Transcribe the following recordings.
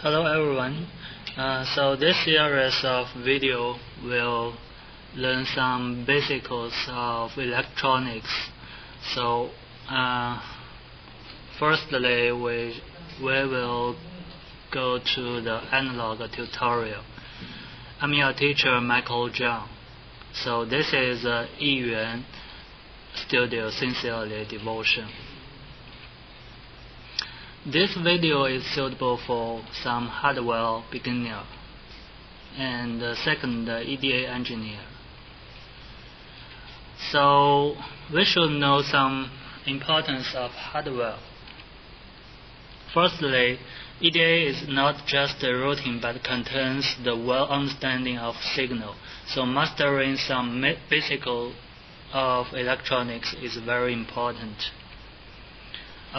Hello everyone. So this series of video will learn some basics of electronics. So firstly we will go to the analog tutorial. I'm your teacher Michael Zhang. So this is Yiyuan Studio Sincerely Devotion. This video is suitable for some hardware beginner and second EDA engineer. So we should know some importance of hardware. Firstly, EDA is not just a routine but contains the well understanding of signal. So mastering some basics of electronics is very important.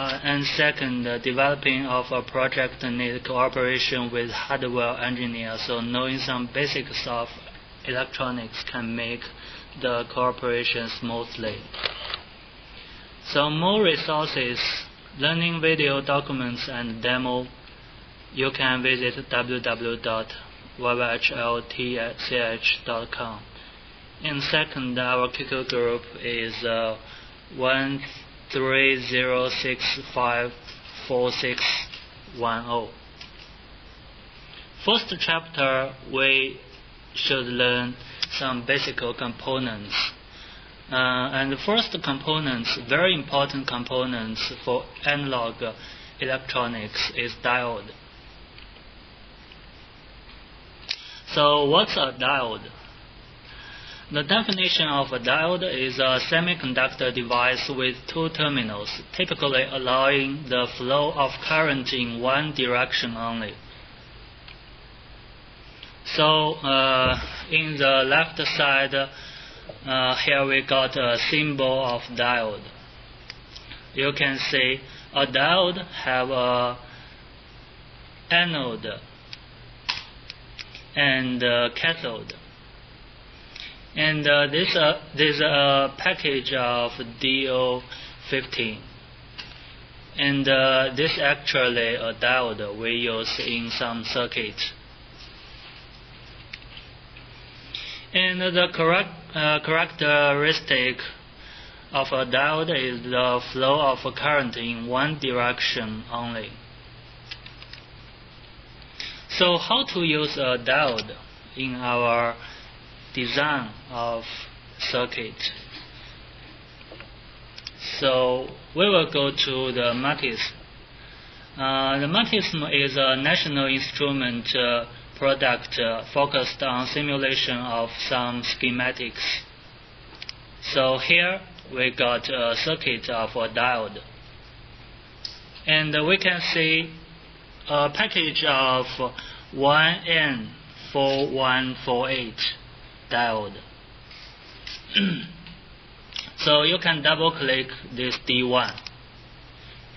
And second, developing of a project needs cooperation with hardware engineers, so knowing some basics of electronics can make the cooperation smoothly. So more resources, learning video documents and demo, you can visit www.yyhltch.com. And second, our QQ group is 130654610. First chapter, we should learn some basic components. And the first components, very important components for analog electronics, is diode. So what's a diode? The definition of a diode is a semiconductor device with two terminals, typically allowing the flow of current in one direction only. So in the left side, here we got a symbol of diode. You can see a diode have a anode and a cathode. And there's a package of DO15, and this actually a diode we use in some circuits. And the characteristic of a diode is the flow of current in one direction only. So how to use a diode in our design of circuit? So we will go to the multisim. The multisim is a national instrument product focused on simulation of some schematics. So here we got a circuit of a diode, and we can see a package of 1N4148 diode. So you can double click this D1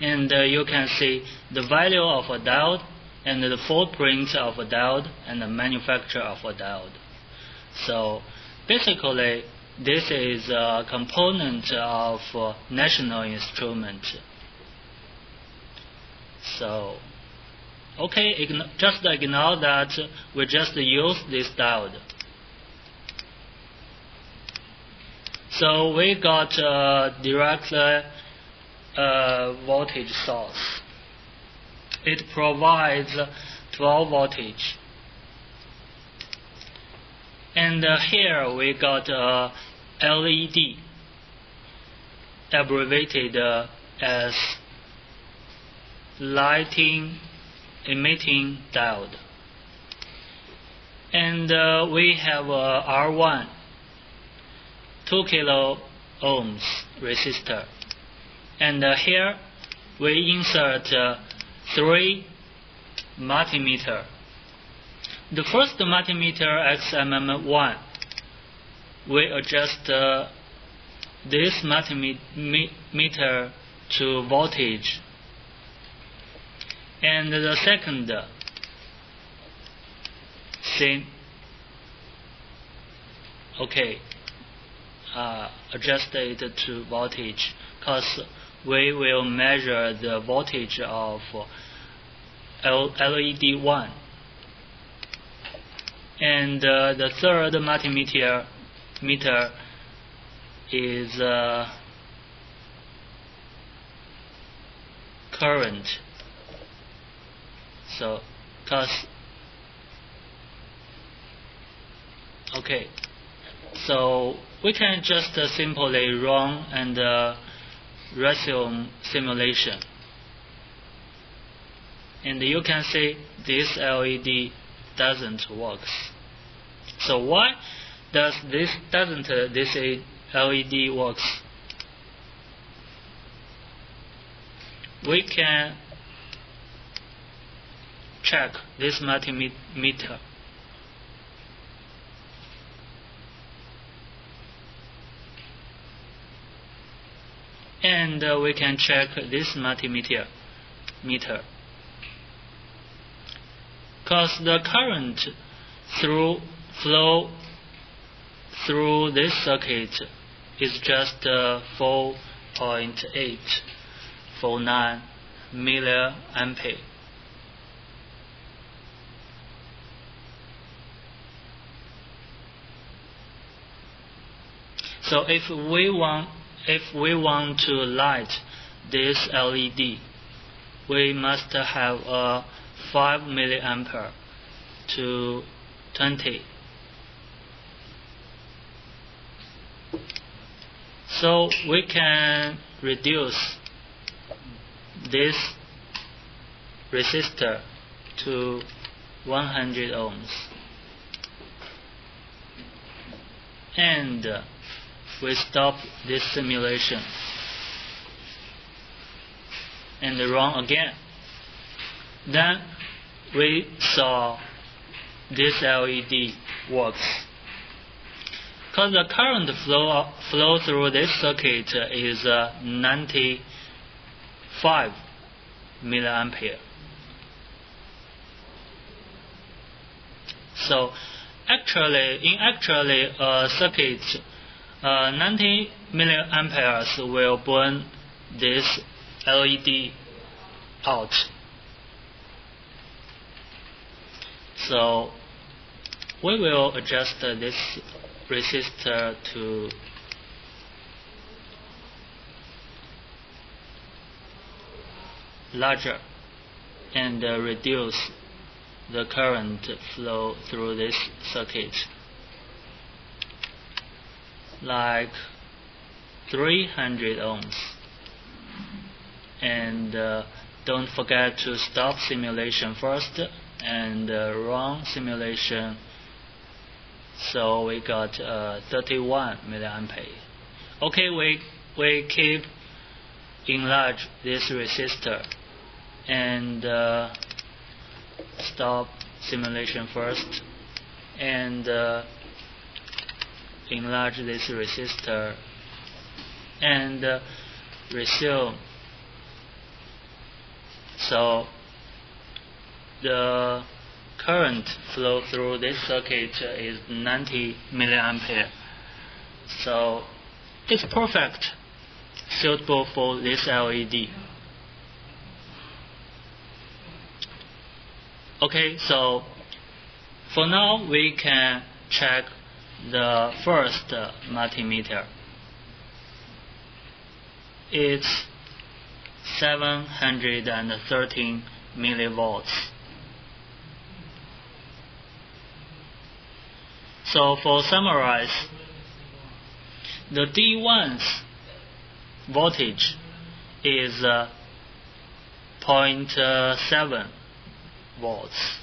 and you can see the value of a diode and the footprint of a diode and the manufacturer of a diode. So basically this is a component of national instrument. So okay, just ignore that we just use this diode. So we got a direct voltage source. It provides 12 voltage. And here we got a LED, abbreviated as lighting emitting diode. And we have a R1 2 kilo ohms resistor, and here we insert 3 multimeter. The first multimeter XMM1, we adjust this multimeter to voltage, and the second sim, okay, adjust it to voltage, because we will measure the voltage of LED 1. And the third multimeter is current. So, okay. So we can just simply run and resume simulation. And you can see this LED doesn't work. So why does this LED works? We can check this multimeter. And we can check this multimeter because the current flow through this circuit is just 4.849 milliampere. So if we want to light this LED, we must have a 5 milliampere to 20. So we can reduce this resistor to 100 ohms. And we stop this simulation and run again. Then we saw this LED works. Because the current flow through this circuit is 95 milliampere. So in a circuit, 90 milliamperes will burn this LED out. So we will adjust this resistor to larger and reduce the current flow through this circuit, like 300 ohms. And don't forget to stop simulation first and run simulation. So we got 31 milliampere. Okay, we keep enlarge this resistor and stop simulation first and enlarge this resistor and resume. So the current flow through this circuit is 90 milliampere. So it's perfect, suitable for this LED. Okay, so for now we can check the first multimeter. It's 713 millivolts. So for summarize, the D1's voltage is 0.7 volts,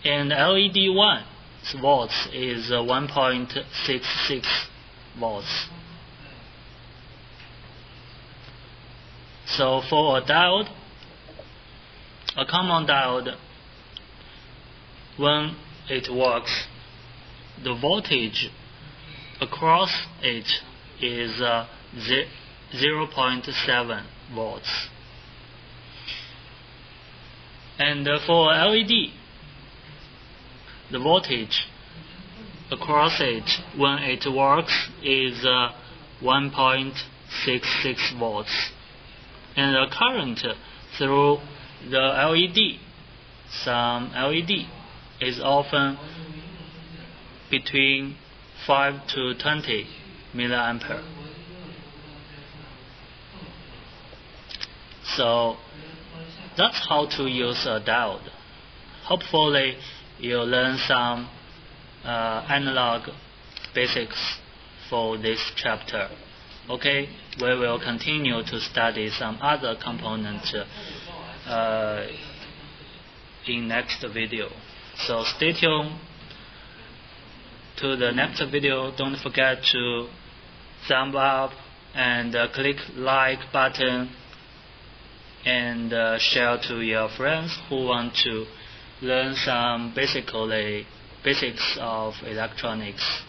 and LED 1's volts is 1.66 volts. So for a diode, a common diode, when it works, the voltage across it is 0.7 volts. And for LED, the voltage across it when it works is 1.66 volts. And the current through the LED, some LED is often between 5 to 20 milliampere. So that's how to use a diode. Hopefully you learn some analog basics for this chapter. Okay, we will continue to study some other components in next video. So stay tuned to the next video. Don't forget to thumb up and click like button and share to your friends who want to learn some basics of electronics.